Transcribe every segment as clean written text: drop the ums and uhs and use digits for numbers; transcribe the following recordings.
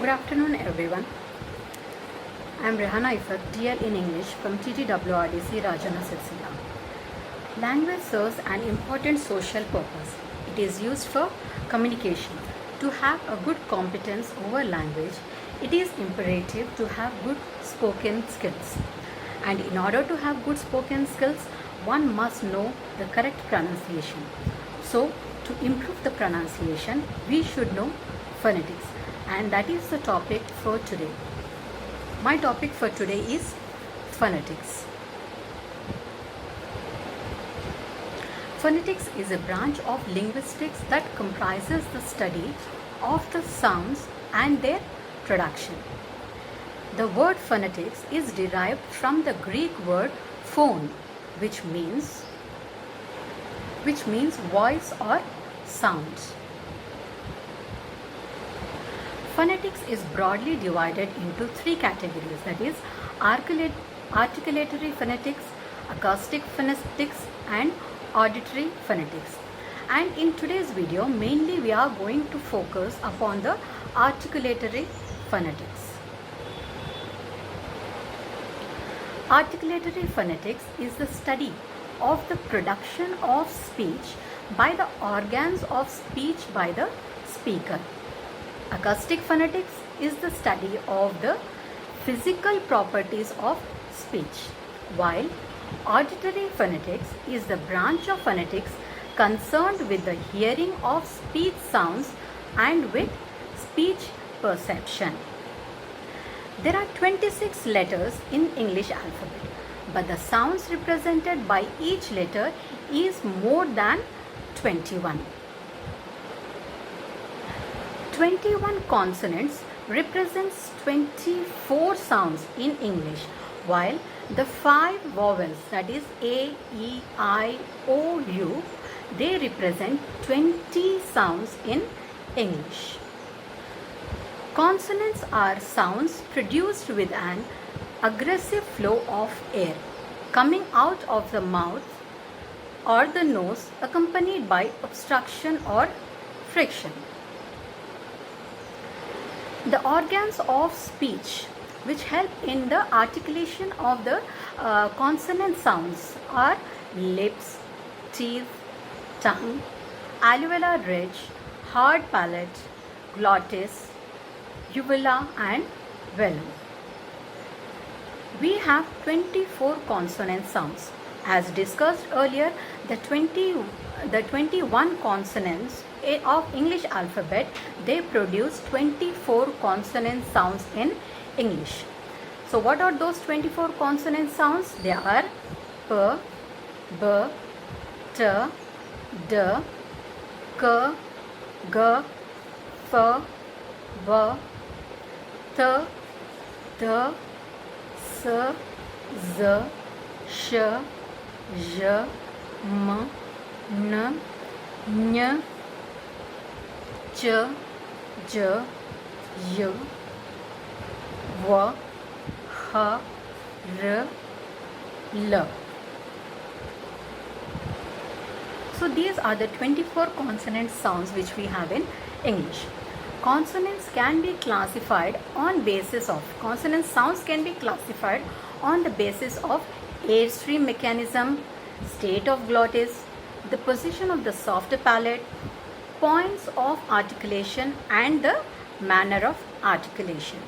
Good afternoon, everyone. I am Rehana Ifat, TL in English from TTWRDC Rajana Silsila. Language serves an important social purpose. It is used for communication. To have a good competence over language, it is imperative to have good spoken skills. And in order to have good spoken skills, one must know the correct pronunciation. So, to improve the pronunciation, we should know phonetics. And that is the topic for today. My topic for today is phonetics. Phonetics is a branch of linguistics that comprises the study of the sounds and their production. The word phonetics is derived from the Greek word phone, which means voice or sound. Phonetics is broadly divided into three categories, that is articulatory phonetics, acoustic phonetics and auditory phonetics. And in today's video, mainly we are going to focus upon the articulatory phonetics. Articulatory phonetics is the study of the production of speech by the organs of speech by the speaker. Acoustic phonetics is the study of the physical properties of speech, while auditory phonetics is the branch of phonetics concerned with the hearing of speech sounds and with speech perception. There are 26 letters in English alphabet, but the sounds represented by each letter is more than 21. 21 consonants represents 24 sounds in English, while the 5 vowels, that is A, E, I, O, U, they represent 20 sounds in English. Consonants are sounds produced with an aggressive flow of air coming out of the mouth or the nose, accompanied by obstruction or friction. The organs of speech which help in the articulation of the consonant sounds are lips, teeth, tongue, alveolar ridge, hard palate, glottis, uvula and velum. We have 24 consonant sounds. As discussed earlier, the 21 consonants of English alphabet, they produce 24 consonant sounds in English. So what are those 24 consonant sounds? They are P, B, T, D, K, G, F, B, T, D, S, Z, Sh, J, M, N, Ñ, Ch, J, Y, W, H, R, L. So these are the 24 consonant sounds which we have in English. Consonant sounds can be classified on the basis of airstream mechanism, state of glottis, the position of the soft palate, points of articulation and the manner of articulation.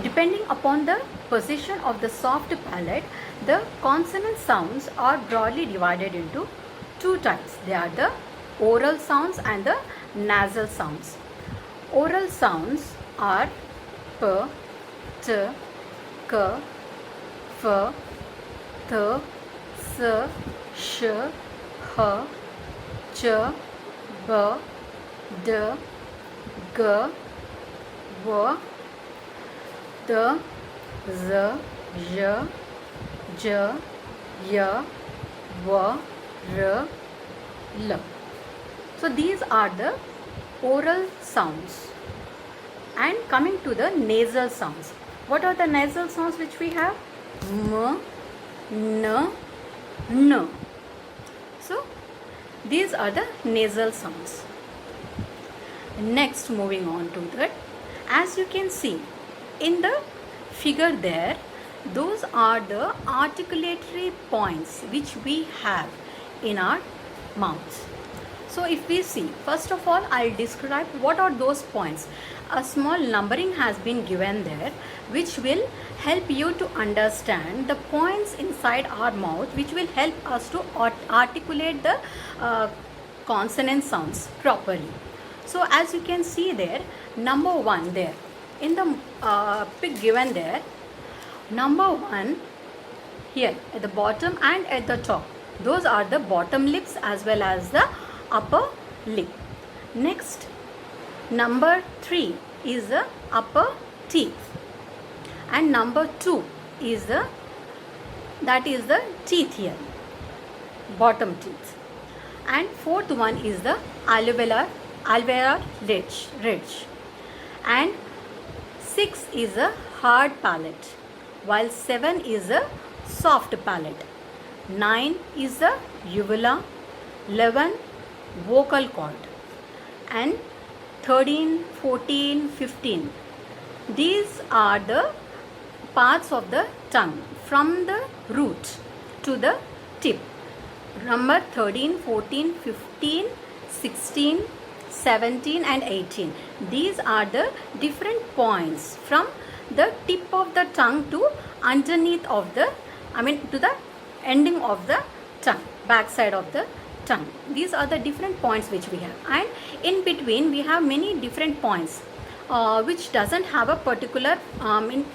Depending upon the position of the soft palate, the consonant sounds are broadly divided into two types. They are the oral sounds and the nasal sounds. Oral sounds are P, T, K, F, Th, S, Sh, H, Ch, B, D, G, W, T, Z, J, J, Y, W, R, L. So these are the oral sounds. And coming to the nasal sounds. What are the nasal sounds which we have? M, N, N. So these are the nasal sounds. Next, moving on to that, as you can see in the figure there, those are the articulatory points which we have in our mouth. So if we see, first of all, I'll describe what are those points. A small numbering has been given there which will help you to understand the points inside our mouth, which will help us to articulate the consonant sounds properly. So as you can see there, number 1 there in the pic given there, number 1 here at the bottom and at the top, those are the bottom lips as well as the upper lip. Next, number 3 is the upper teeth, and number 2 is the teeth here, bottom teeth, and fourth one is the alveolar ridge, and 6 is a hard palate, while 7 is a soft palate, 9 is the uvula, 11 vocal cord, and 13, 14, 15. These are the parts of the tongue from the root to the tip. Number 13, 14, 15, 16, 17 and 18. These are the different points from the tip of the tongue to underneath of the, to the ending of the tongue, back side of the tongue. These are the different points which we have, and in between we have many different points which doesn't have a particular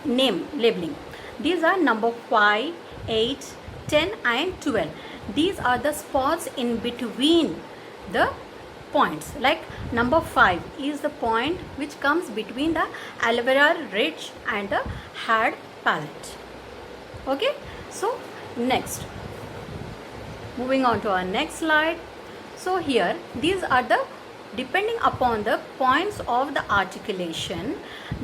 name labeling. These are number 5, 8, 10 and 12. These are the spots in between the points. Like number 5 is the point which comes between the alveolar ridge and the hard palate. Okay, so next, moving on to our next slide. So here, these are the, depending upon the points of the articulation,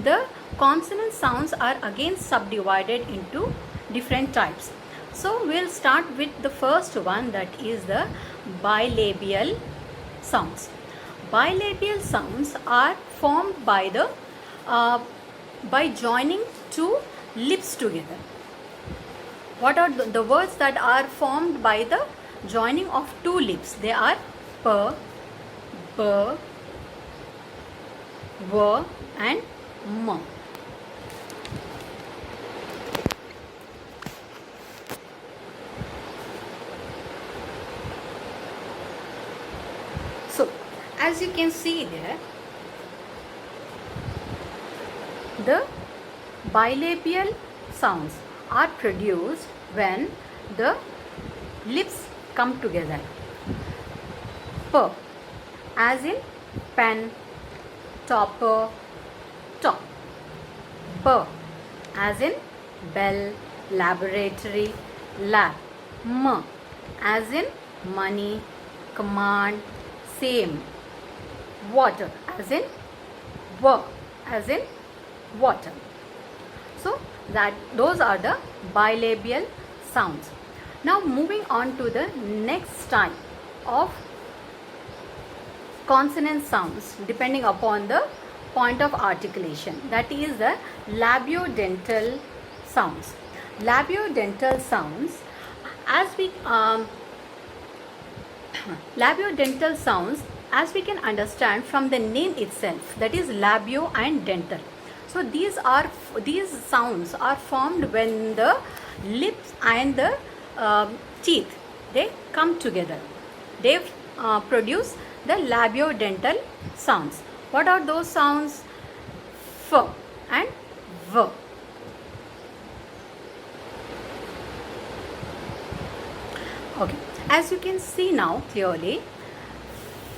the consonant sounds are again subdivided into different types. So we'll start with the first one, that is the bilabial sounds. Bilabial sounds are formed by the by joining two lips together. What are the words that are formed by the joining of two lips? They are p, b, w and m. So as you can see there, the bilabial sounds are produced when the lips come together. P as in pen, topper, top. B as in bell, laboratory, lab. M as in money, command, same. Water as in w as in water. So those are the bilabial sounds. Now moving on to the next type of consonant sounds depending upon the point of articulation, that is the labiodental sounds. Labiodental sounds, as we labiodental sounds, as we can understand from the name itself, that is labio and dental. So these sounds are formed when the lips and the teeth, they come together. They produce the labiodental sounds. What are those sounds? F and V. Okay, as you can see now clearly,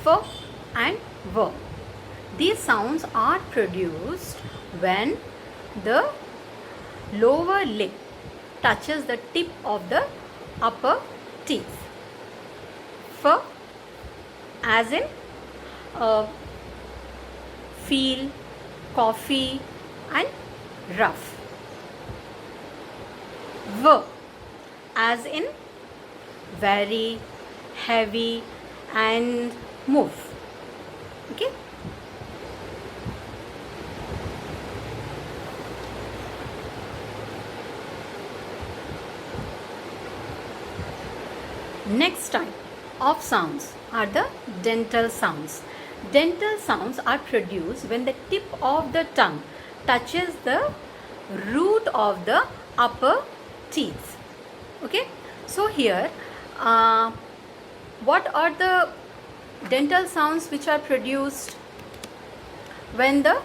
F and V. These sounds are produced when the lower lip touches the tip of the upper teeth. F as in feel, coffee and rough. V as in very, heavy and move. Okay. Next type of sounds are the dental sounds. Dental sounds are produced when the tip of the tongue touches the root of the upper teeth. Okay, so here what are the dental sounds which are produced when the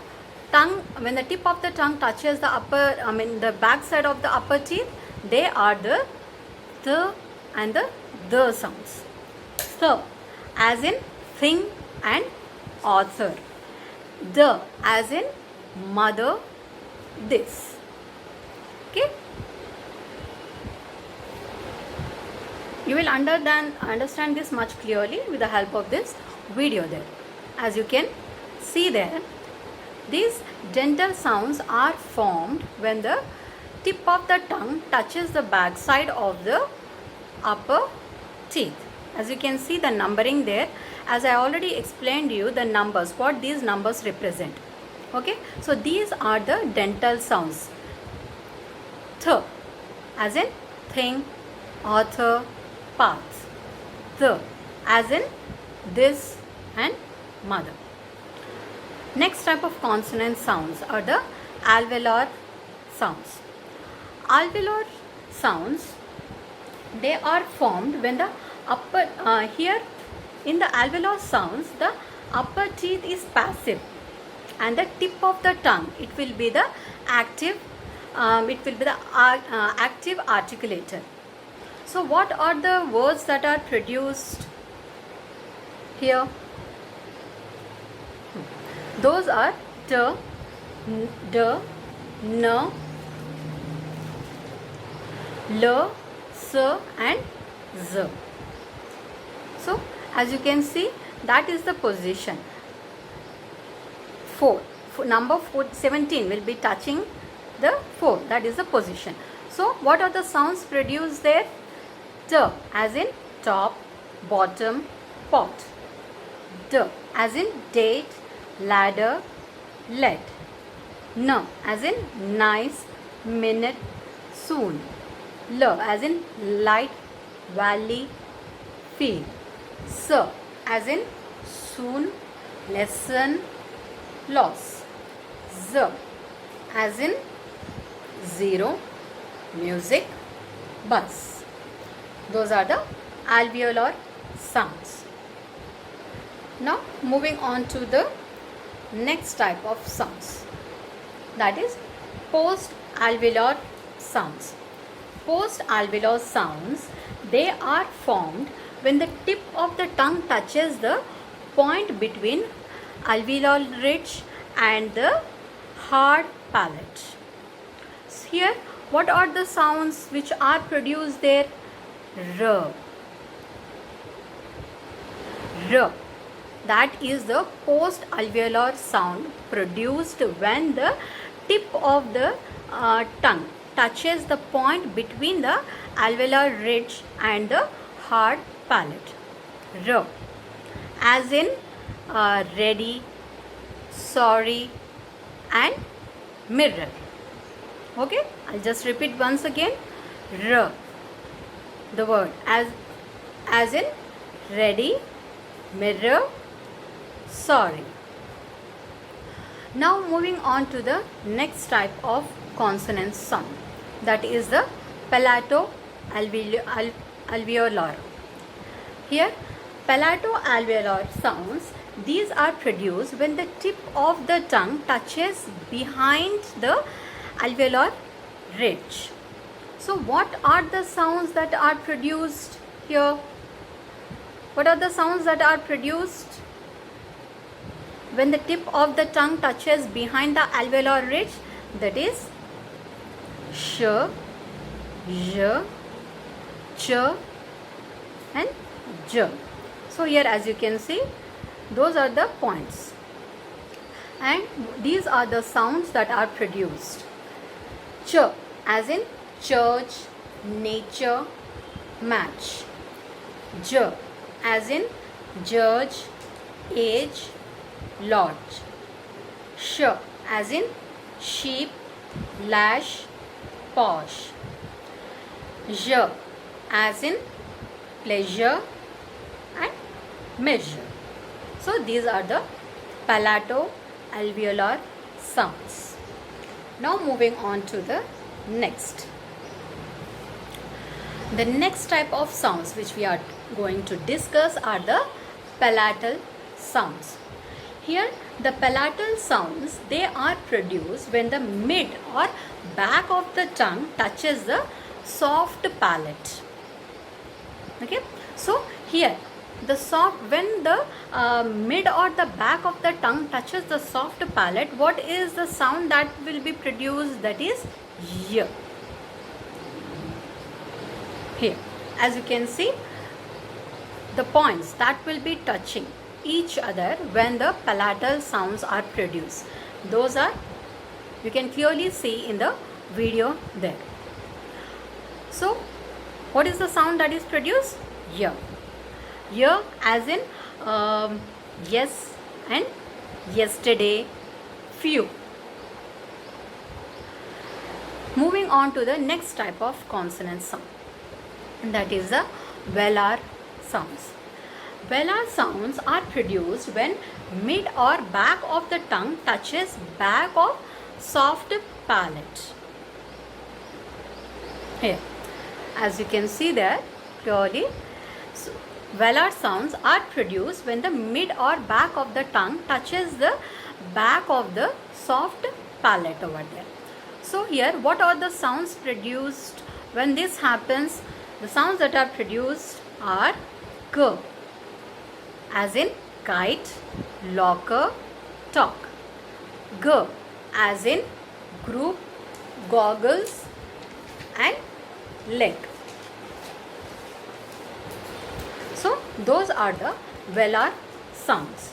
tip of the tongue touches the back side of the upper teeth? They are the and the sounds. So, as in thing and author. The as in mother, this. Okay. You will understand this much clearly with the help of this video there. As you can see there, these dental sounds are formed when the tip of the tongue touches the back side of the upper teeth. As you can see the numbering there, as I already explained you the numbers, what these numbers represent. Okay, so these are the dental sounds. Th as in thing, author, path. The as in this and mother. Next type of consonant sounds are the alveolar sounds. Alveolar sounds, they are formed when the upper here in the alveolar sounds the upper teeth is passive and the tip of the tongue, it will be the active active articulator. So what are the words that are produced here? Those are t, d, n, l, s and z. So as you can see, that is the position. Number 17 will be touching the 4, that is the position. So what are the sounds produced there? T as in top, bottom, pot. D as in date, ladder, lead. N as in nice, minute, soon. L as in light, valley, field. S as in soon, lesson, loss. Z as in zero, music, bus. Those are the alveolar sounds. Now moving on to the next type of sounds, that is post-alveolar sounds. Post-alveolar sounds, they are formed when the tip of the tongue touches the point between alveolar ridge and the hard palate. So here, what are the sounds which are produced there? R. R. That is the post-alveolar sound produced when the tip of the tongue touches the point between the alveolar ridge and the hard palate. R. As in ready, sorry and mirror. Okay, I'll just repeat once again. R. The word as in ready, mirror, sorry. Now moving on to the next type of consonant sound, that is the palato-alveolar. Here palato-alveolar sounds, these are produced when the tip of the tongue touches behind the alveolar ridge. So what are the sounds that are produced here? What are the sounds that are produced when the tip of the tongue touches behind the alveolar ridge? That is sh, j, ch and j. So here as you can see, those are the points and these are the sounds that are produced. Ch as in church, nature, match. J as in judge, age, lodge. Sh as in sheep, lash, posh. J as in pleasure and measure. So these are the palato-alveolar sounds. Now moving on to the next. The next type of sounds which we are going to discuss are the palatal sounds. Here the palatal sounds, they are produced when the mid or back of the tongue touches the soft palate. Okay, so here the soft, when the mid or the back of the tongue touches the soft palate, what is the sound that will be produced? That is y. Here, as you can see, the points that will be touching each other when the palatal sounds are produced, those are, you can clearly see in the video there. So what is the sound that is produced? Y. Y as in yes and yesterday, few. Moving on to the next type of consonant sound, and that is the velar sounds. Velar sounds are produced when mid or back of the tongue touches back of soft palate. Here, as you can see there clearly, so velar sounds are produced when the mid or back of the tongue touches the back of the soft palate over there. So here, what are the sounds produced when this happens? The sounds that are produced are K, as in kite, locker, talk. G, as in group, goggles and leg. So those are the velar sounds.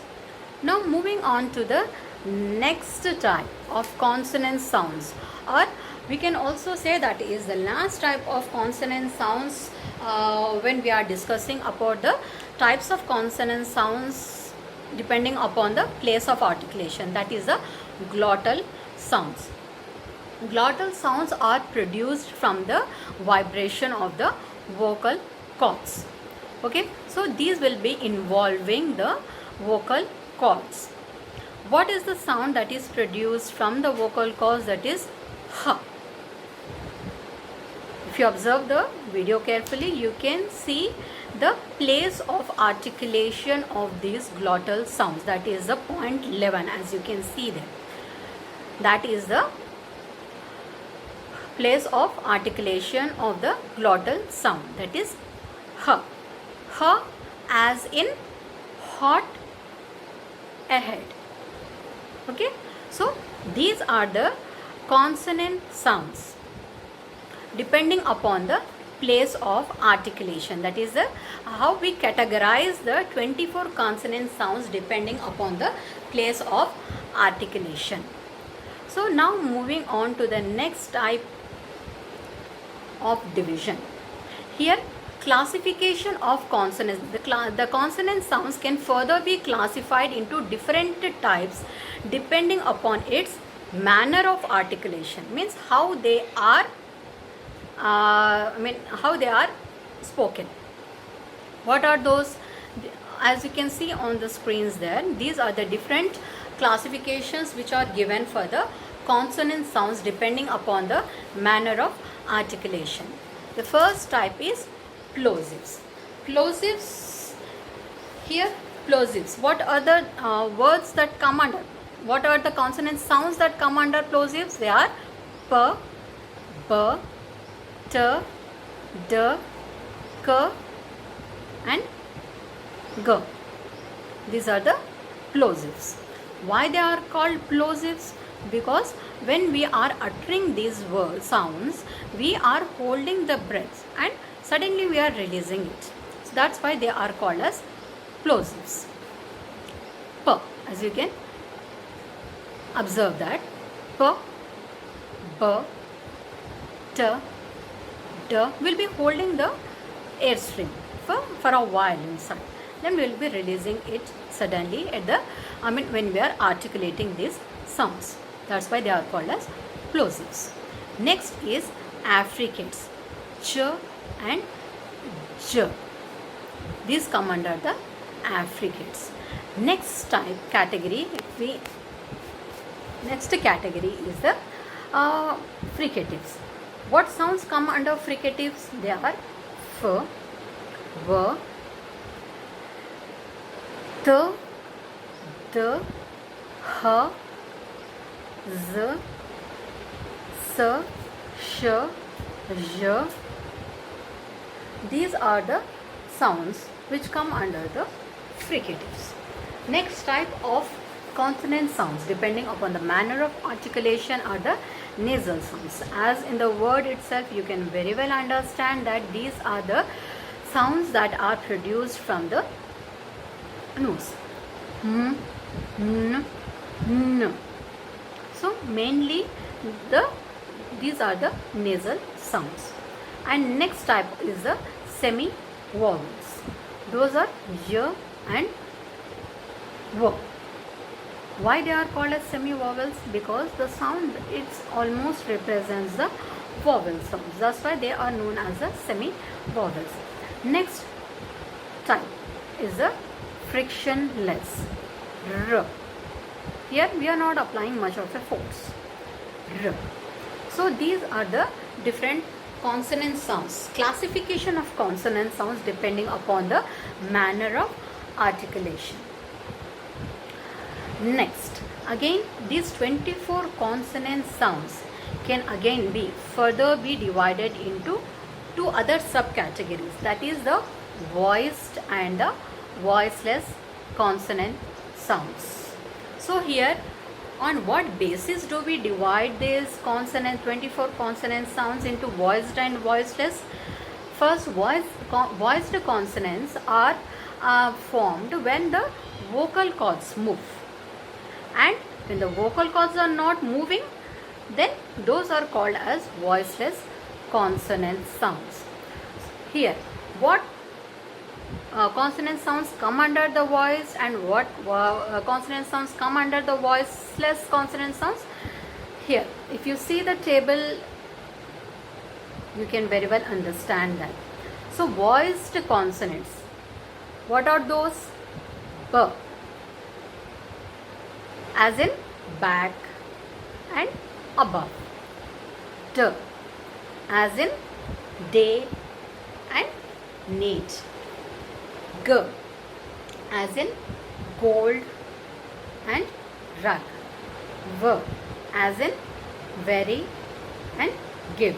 Now moving on to the next type of consonant sounds, or we can also say that is the last type of consonant sounds when we are discussing about the types of consonant sounds depending upon the place of articulation, that is the glottal sounds. Glottal sounds are produced from the vibration of the vocal cords. Okay, so these will be involving the vocal cords. What is the sound that is produced from the vocal cords? That is H. If you observe the video carefully, you can see the place of articulation of these glottal sounds. That is the point 11, as you can see there. That is the place of articulation of the glottal sound, that is H. H as in hot ahead. Okay, so these are the consonant sounds depending upon the place of articulation. That is the how we categorize the 24 consonant sounds depending upon the place of articulation. So now moving on to the next type of division. Here, classification of consonants. The consonant sounds can further be classified into different types depending upon its manner of articulation, means how they are how they are spoken. What are those? As you can see on the screens there, these are the different classifications which are given for the consonant sounds depending upon the manner of articulation. The first type is plosives. Plosives, here plosives. What are the words that come under? What are the consonant sounds that come under plosives? They are P, B, T, D, K and G. These are the plosives. Why they are called plosives? Because when we are uttering these sounds, we are holding the breath and suddenly we are releasing it. So that's why they are called as plosives. P, as you can observe that P, B, T, D will be holding the airstream for a while inside. Then we will be releasing it suddenly at the when we are articulating these sounds. That's why they are called as plosives. Next is affricates, ch and j. These come under the affricates. Next category is the fricatives. What sounds come under fricatives? They are f, v, t, d, h, z, s, sh, zh. These are the sounds which come under the fricatives. Next type of consonant sounds, depending upon the manner of articulation, are the nasal sounds. As in the word itself, you can very well understand that these are the sounds that are produced from the nose. M, n, n. So mainly these are the nasal sounds. And next type is the semi-vowels. Those are y and w. Why they are called as semi-vowels? Because the sound almost represents the vowel sounds. That's why they are known as the semi-vowels. Next type is the frictionless. R. Here we are not applying much of a force. R. So these are the different consonant sounds. Classification of consonant sounds depending upon the manner of articulation. Next, again these 24 consonant sounds can again further be divided into two other subcategories, that is the voiced and the voiceless consonant sounds. So here, on what basis do we divide these 24 consonant sounds into voiced and voiceless? First, voiced consonants are formed when the vocal cords move, and when the vocal cords are not moving, then those are called as voiceless consonant sounds. Here, what consonant sounds come under the voiced and what consonant sounds come under the voiceless consonant sounds? Here, if you see the table, you can very well understand that. So voiced consonants, what are those? B, as in back and above. D, as in day and need. G, as in gold and rug. V, as in very and give.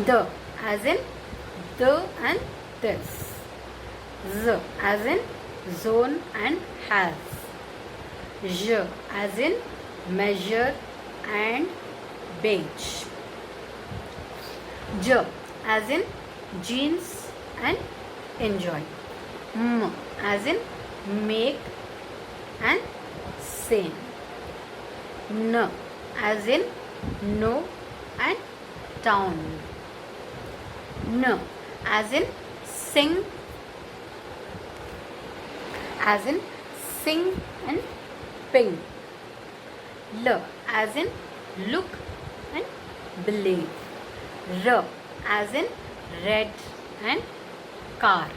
D, as in the and this. Z, as in zone and has. J, as in measure and beige. J, as in jeans and enjoy. M, as in make and sane. N, as in know and town. N, as in sing, as in sing and ping. L, as in look and believe. R, as in red and car.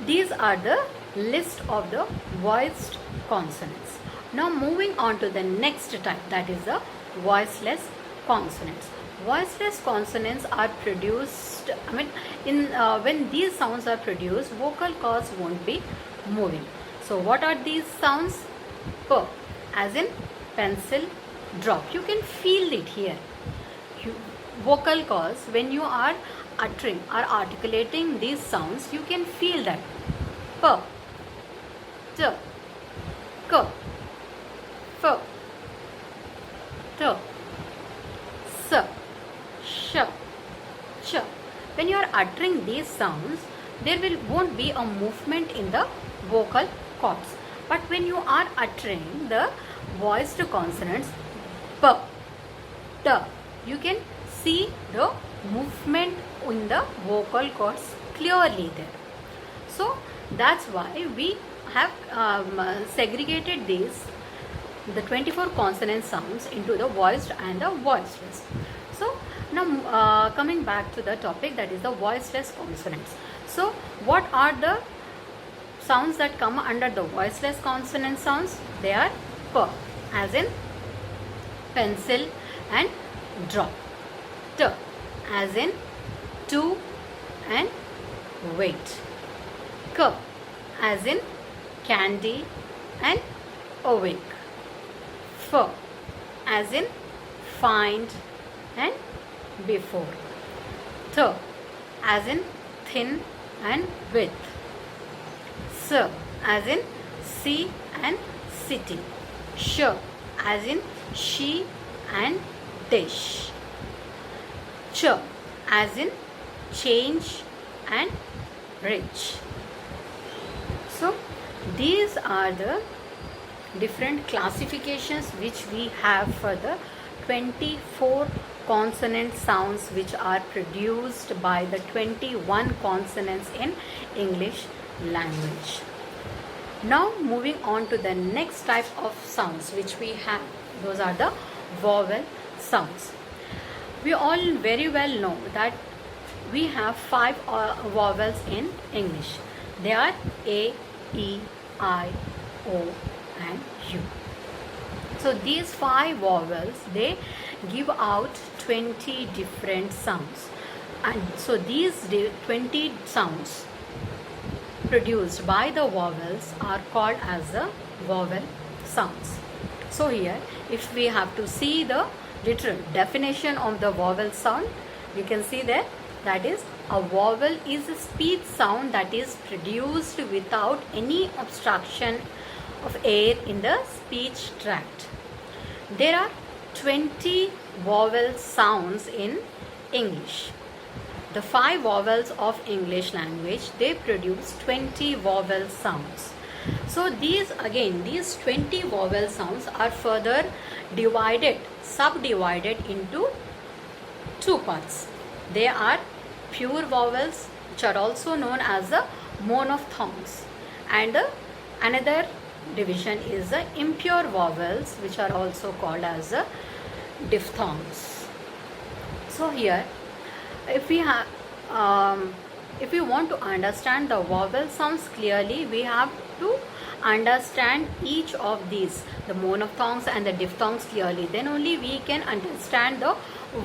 These are the list of the voiced consonants. Now moving on to the next type, that is the voiceless consonants. Voiceless consonants are produced, when these sounds are produced, vocal cords won't be moving. So what are these sounds? P, as in pencil drop. You can feel it here. Vocal cords, when you are uttering or articulating these sounds, you can feel that. P, T, K, F, T, S, Sh, Ch. When you are uttering these sounds, there won't be a movement in the vocal cords. But when you are uttering the voiced consonants, P, T, you can see the movement in the vocal cords clearly there. So that's why we have segregated the 24 consonant sounds into the voiced and the voiceless. So Now coming back to the topic, that is the voiceless consonants. So what are the sounds that come under the voiceless consonant sounds? They are p, as in pencil and drop. T, as in to and wait. K, as in candy and awake. F, as in find and before. Th, as in thin and with. S, as in see and city. Sh, as in she and dish. Ch, as in change and rich. So these are the different classifications which we have for the 24 consonant sounds which are produced by the 21 consonants in English language. Now moving on to the next type of sounds which we have, those are the vowel sounds. We all very well know that we have 5 vowels in English. They are A, E, I, O and U. So these 5 vowels, they give out 20 different sounds, and so these 20 sounds produced by the vowels are called as the vowel sounds. So here, if we have to see the literal definition of the vowel sound, we can see there, that is, a vowel is a speech sound that is produced without any obstruction of air in the speech tract. There are 20 vowel sounds in English. The 5 vowels of English language, they produce 20 vowel sounds. So these 20 vowel sounds are further subdivided into 2 parts. They are pure vowels, which are also known as the monophthongs, and another division is the impure vowels, which are also called as the diphthongs. So here, if we want to understand the vowel sounds clearly, we have to understand each of these, the monophthongs and the diphthongs, clearly. Then only we can understand the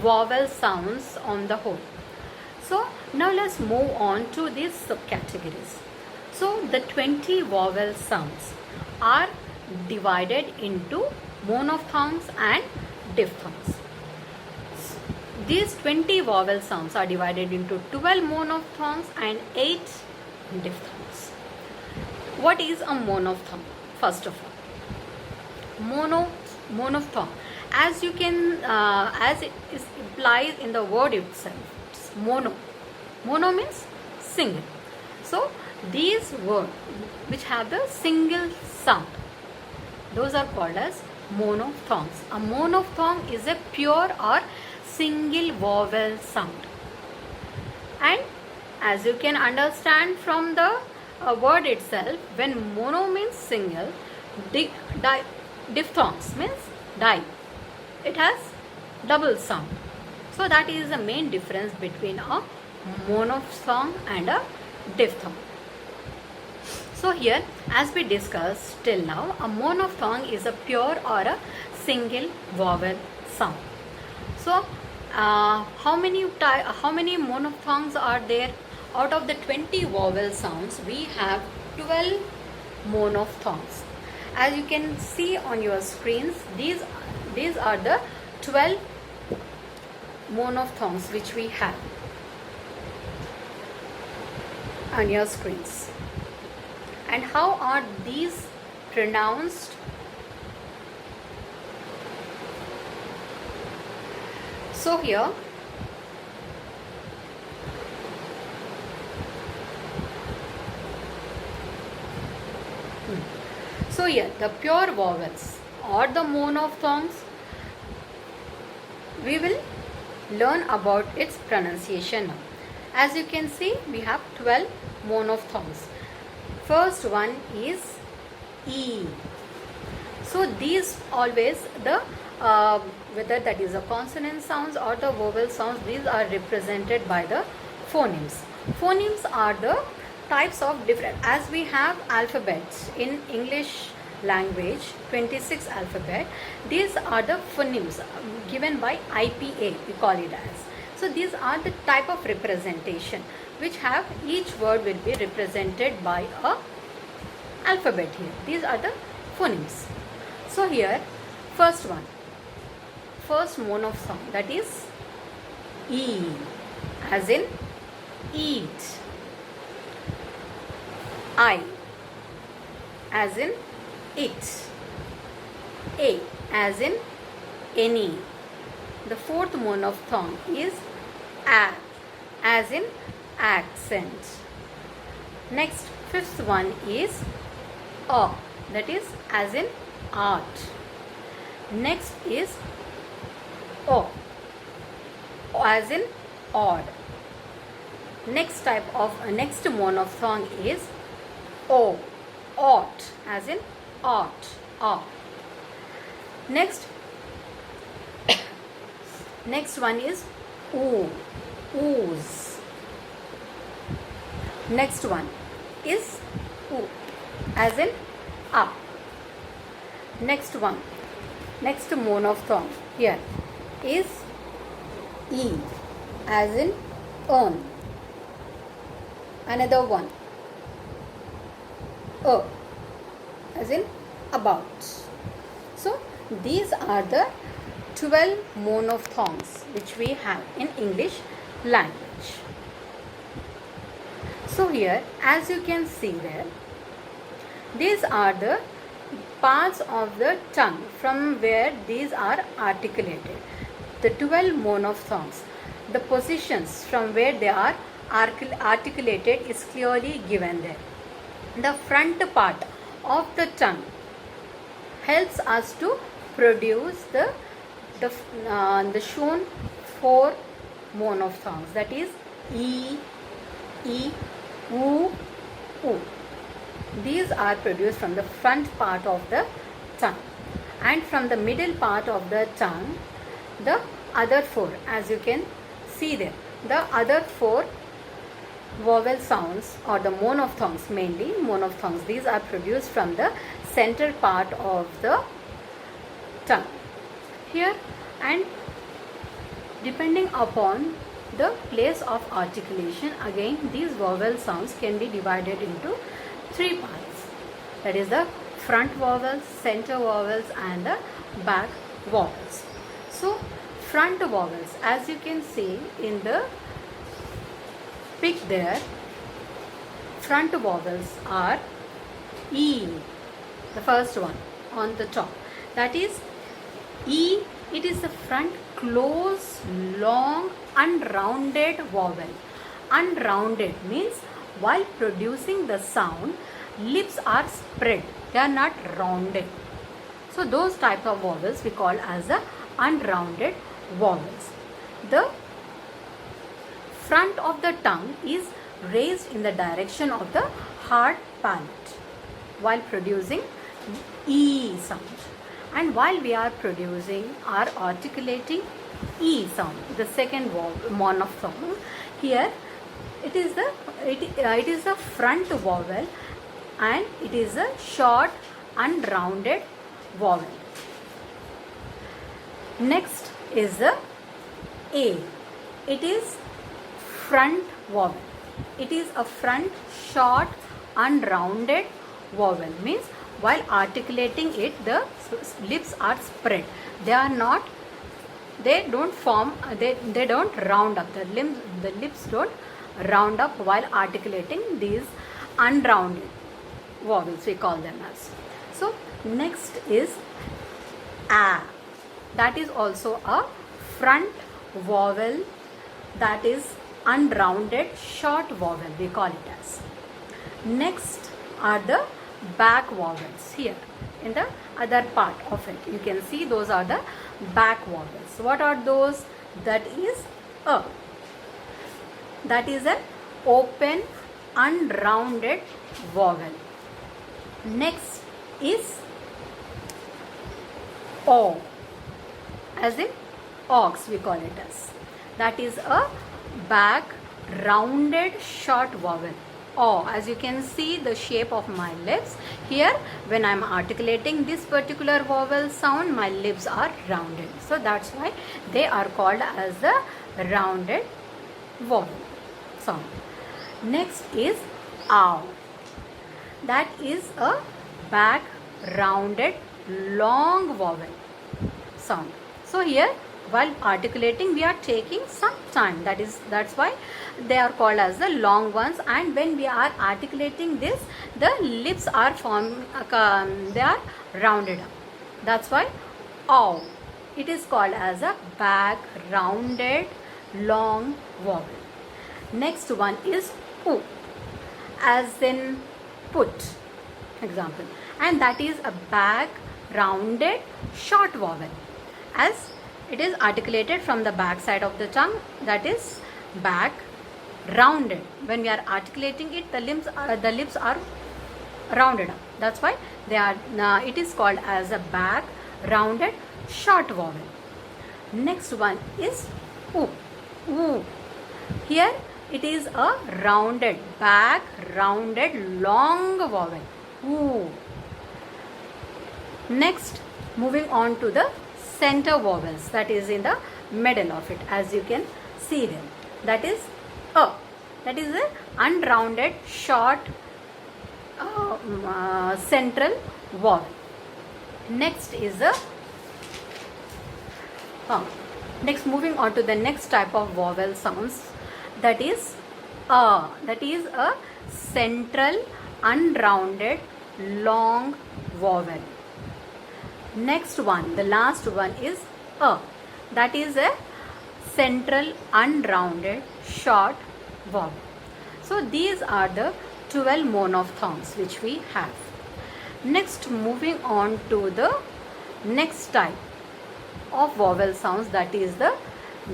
vowel sounds on the whole. So now let's move on to these subcategories. So the 20 vowel sounds are divided into monophthongs and diphthongs. These 20 vowel sounds are divided into 12 monophthongs and 8 diphthongs. What is a monophthong? First of all, monophthong, as you can, as it is implies in the word itself, it's mono. Mono means single. So these words which have the single sound, those are called as monophthongs. A monophthong is a pure or single vowel sound, and as you can understand from the word itself, when mono means single, diphthongs means di, it has double sound. So that is the main difference between a monophthong and a diphthong. So here, as we discussed till now, a monophthong is a pure or a single vowel sound. So how many monophthongs are there? Out of the 20 vowel sounds, we have 12 monophthongs. As you can see on your screens, these are the 12 monophthongs which we have on your screens. And how are these pronounced? So here, the pure vowels or the monophthongs, we will learn about its pronunciation now. As you can see, we have 12 monophthongs. First one is E. So these always the whether that is a consonant sounds or the vowel sounds, these are represented by the phonemes. Phonemes are the types of different, as we have alphabets in English language, 26 alphabet. These are the phonemes given by IPA, we call it as. So these are the type of representation which have each word will be represented by a alphabet here. These are the phonemes. So here first one, first monophthong, that is E, as in eat. I, as in it. A, as in any. The fourth monophthong is A, as in accent. Next, fifth one is A, that is as in art. Next is O, as in odd. Next type of next monophthong is O, ought, as in ought, ought. Next one is oo, ooze. Next one is oo, as in up. Next one, next monophthong here is E, as in earn. Another one, as in about. So these are the 12 monophthongs which we have in English language. So here, as you can see there, these are the parts of the tongue from where these are articulated. The 12 monophthongs, the positions from where they are articulated is clearly given there. The front part of the tongue helps us to produce the shown 4 monophthongs, that is E, oo, oo. These are produced from the front part of the tongue, and from the middle part of the tongue the other 4, as you can see there, the other 4 vowel sounds or the monophthongs, mainly monophthongs, these are produced from the center part of the tongue here. And depending upon the place of articulation, again these vowel sounds can be divided into 3 parts, that is the front vowels, center vowels and the back vowels. So front vowels, as you can see in the pic there, front vowels are E, the first one on the top, that is E. It is the front close, long, unrounded vowel. Unrounded means while producing the sound, lips are spread, they are not rounded. So those type of vowels we call as the unrounded vowels. The front of the tongue is raised in the direction of the hard palate while producing E sound. And while we are producing or articulating E sound, the second monophthong, here it is the front vowel and it is a short unrounded vowel. Next is the A. It is front vowel. It is a front short unrounded vowel, means while articulating it the lips are spread, they don't form, they don't round up, the lips don't round up while articulating these unrounded vowels, we call them as. So next is A, that is also a front vowel, that is unrounded short vowel, we call it as. Next are the back vowels. Here in the other part of it you can see those are the back vowels. What are those? That is A, that is an open unrounded vowel. Next is O, as in ox we call it as. That is a back rounded short vowel. O, as you can see the shape of my lips here, when I am articulating this particular vowel sound, my lips are rounded. So that's why they are called as the rounded vowel sound. Next is ow. That is a back rounded long vowel sound. So here while articulating we are taking some time, that's why they are called as the long ones, and when we are articulating this the lips are they are rounded up. That's why ow, it is called as a back rounded long vowel. Next one is u, as in put, example, and that is a back rounded short vowel, as it is articulated from the back side of the tongue, that is back rounded. When we are articulating it, the lips are rounded up. That's why it is called as a back rounded short vowel. Next one is oo. Oo. Here it is a rounded, back rounded long vowel. Oo. Next, moving on to the center vowels, that is in the middle of it, as you can see them. That is a. That is a unrounded short central vowel. Next is a next, moving on to the next type of vowel sounds, that is a. That is a central unrounded long vowel. Next one, the last one is a. That is a central unrounded short vowel. So these are the 12 monophthongs which we have. Next, moving on to the next type of vowel sounds, that is the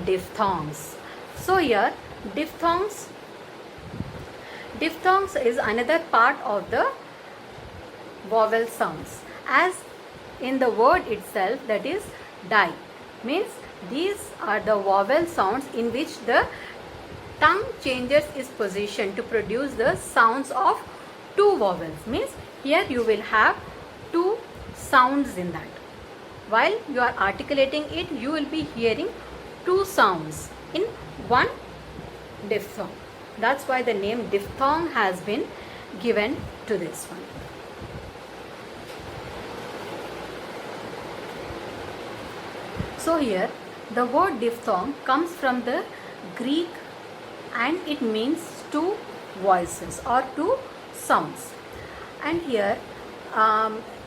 diphthongs. So here diphthongs is another part of the vowel sounds, as in the word itself, that is di, means these are the vowel sounds in which the tongue changes its position to produce the sounds of two vowels. Means here you will have two sounds in that. While you are articulating it, you will be hearing two sounds in one diphthong. That's why the name diphthong has been given to this one. So here the word diphthong comes from the Greek and it means two voices or two sounds. And here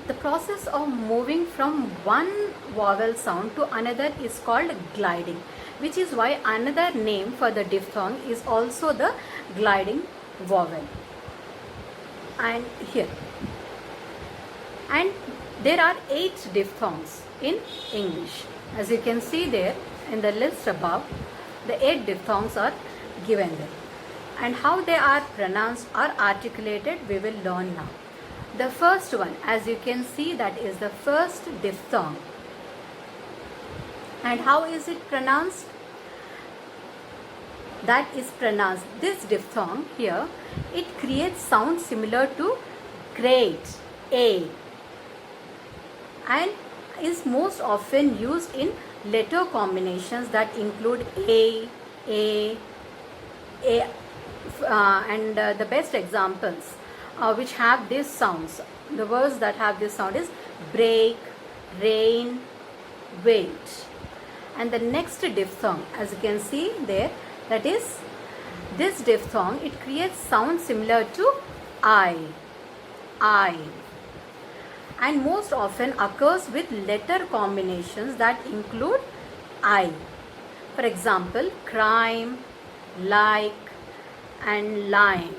the process of moving from one vowel sound to another is called gliding, which is why another name for the diphthong is also the gliding vowel. And here, and there are 8 diphthongs in English. As you can see there in the list above, the 8 diphthongs are given there. And how they are pronounced or articulated, we will learn now. The first one, as you can see, that is the first diphthong. And how is it pronounced? That is pronounced, this diphthong here, it creates sound similar to great, A, and is most often used in letter combinations that include A, and the best examples which have these sounds, the words that have this sound is break, rain, wait. And the next diphthong, as you can see there, that is this diphthong, it creates sound similar to I, and most often occurs with letter combinations that include I. For example, crime, like, and line.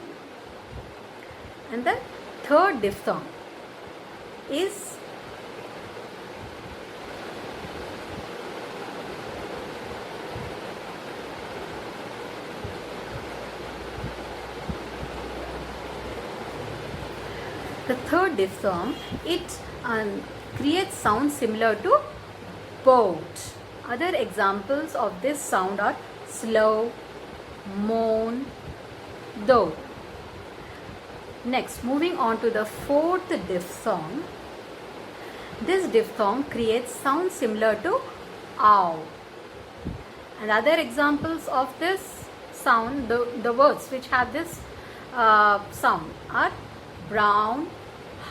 And the third diphthong is it creates sound similar to boat. Other examples of this sound are slow, moan, though. Next, moving on to the fourth diphthong. This diphthong creates sound similar to ow. And other examples of this sound, the words which have this sound are brown,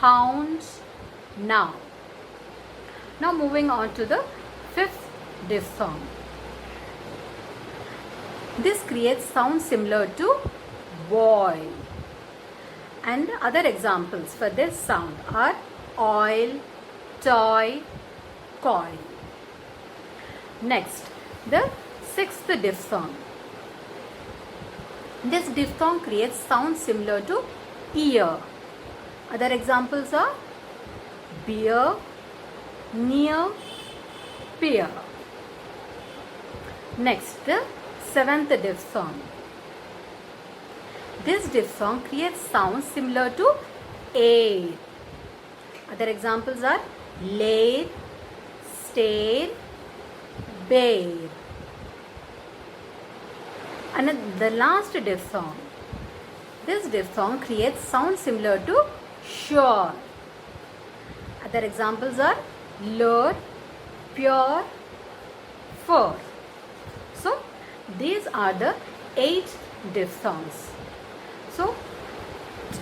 hound, now. Now moving on to the fifth diphthong. This creates sound similar to boy. And other examples for this sound are oil, toy, coil. Next, the sixth diphthong. This diphthong creates sound similar to ear. Other examples are beer, near, peer. Next, the seventh diphthong. This diphthong creates sounds similar to air. Other examples are lair, stare, bear. And the last diphthong. This diphthong creates sounds similar to sure. Other examples are lure, pure, fur. So these are the 8 diphthongs. So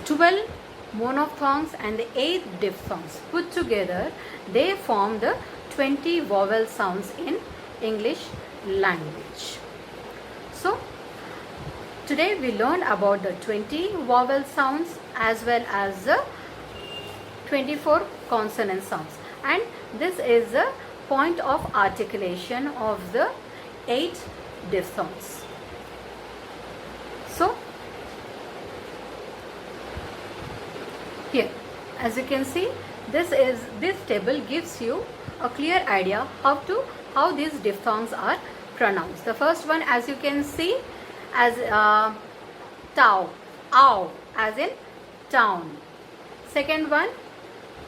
12 monophthongs and the 8 diphthongs put together, they form the 20 vowel sounds in English language. So today we learned about the 20 vowel sounds as well as the 24 consonant sounds, and this is the point of articulation of the 8 diphthongs. So here, as you can see, this table gives you a clear idea how these diphthongs are pronounced. The first one, as you can see, as tow, ow, as in town. Second one,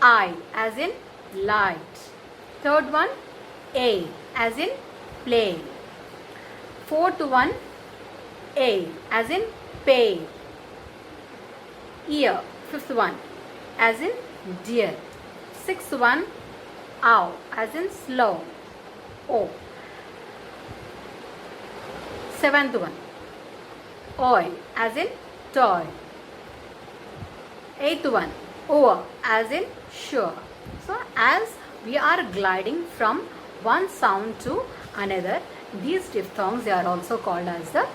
I, as in light. Third one, a, as in play. Fourth one, a, as in pay. Ear. Fifth one, as in deer. Sixth one, ow, as in slow. O. Seventh one, oil, as in toy. Eighth one, over, as in sure. So as we are gliding from one sound to another, these diphthongs, they are also called as the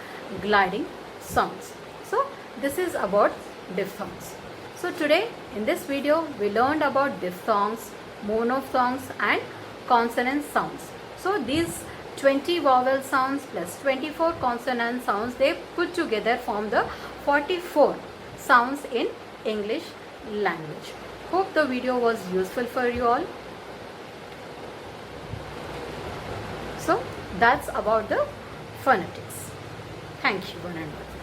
gliding sounds. So this is about diphthongs. So today in this video we learned about diphthongs, monophthongs and consonant sounds. So these 20 vowel sounds plus 24 consonant sounds, they put together form the 44 sounds in English language. Hope the video was useful for you all. So that's about the phonetics. Thank you one and all.